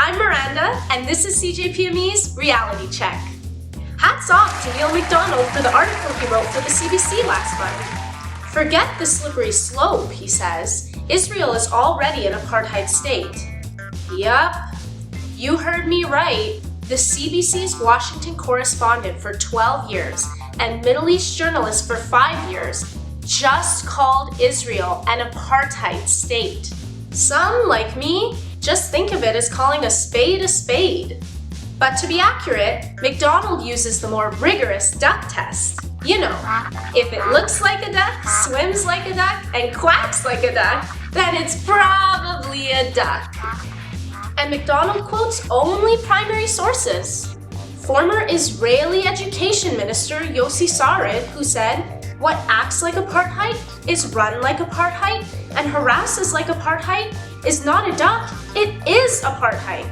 I'm Miranda, and this is CJPME's Reality Check. Hats off to Neil MacDonald for the article he wrote for the CBC last month. Forget the slippery slope, he says. Israel is already an apartheid state. Yup, you heard me right. The CBC's Washington correspondent for 12 years and Middle East journalist for 5 years just called Israel an apartheid state. Some, like me, just think of it as calling a spade a spade. But to be accurate, MacDonald uses the more rigorous duck test. You know, if it looks like a duck, swims like a duck, and quacks like a duck, then it's probably a duck. And MacDonald quotes only primary sources. Former Israeli Education Minister Yossi Sarid, who said, "What acts like apartheid is run like apartheid and harasses like apartheid is not a duck, it is apartheid."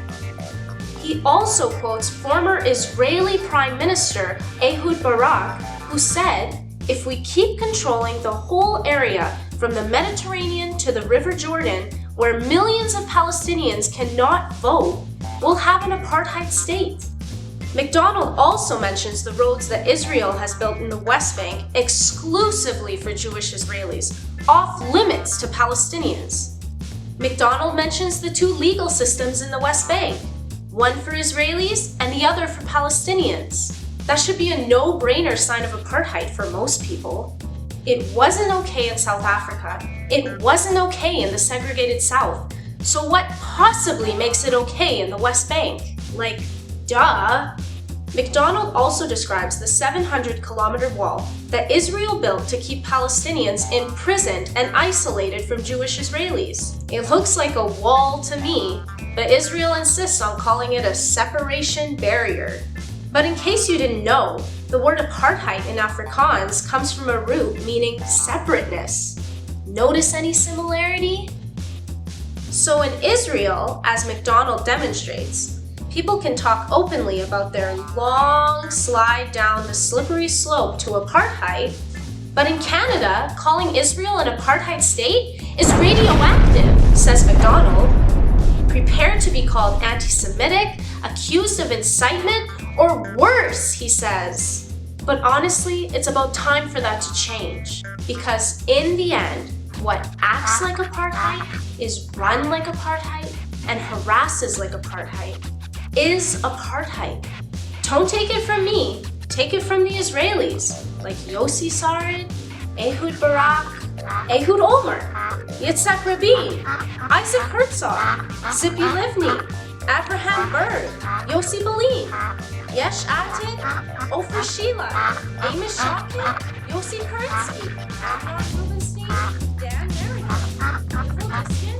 He also quotes former Israeli Prime Minister Ehud Barak, who said, "If we keep controlling the whole area from the Mediterranean to the River Jordan, where millions of Palestinians cannot vote, we'll have an apartheid state." MacDonald also mentions the roads that Israel has built in the West Bank exclusively for Jewish Israelis, off limits to Palestinians. MacDonald mentions the two legal systems in the West Bank, one for Israelis and the other for Palestinians. That should be a no-brainer sign of apartheid for most people. It wasn't okay in South Africa. It wasn't okay in the segregated South. So what possibly makes it okay in the West Bank? Like, duh. MacDonald also describes the 700-kilometer wall that Israel built to keep Palestinians imprisoned and isolated from Jewish Israelis. It looks like a wall to me, but Israel insists on calling it a separation barrier. But in case you didn't know, the word apartheid in Afrikaans comes from a root meaning separateness. Notice any similarity? So in Israel, as MacDonald demonstrates, people can talk openly about their long slide down the slippery slope to apartheid, but in Canada, calling Israel an apartheid state is radioactive, says MacDonald. Prepare to be called anti-Semitic, accused of incitement, or worse, he says. But honestly, it's about time for that to change, because in the end, what acts like apartheid, is run like apartheid, and harasses like apartheid is apartheid. Don't take it from me, take it from the Israelis, like Yossi Sarid, Ehud Barak, Ehud Olmert, Yitzhak Rabin, Isaac Herzog, Zippy Livni, Abraham Berg, Yossi Belin, Yesh Atid, Ofer Sheila, Amos Shockley, Yossi Kerensky, Amnon Rubinstein, Dan Merriman, Evel Diskin,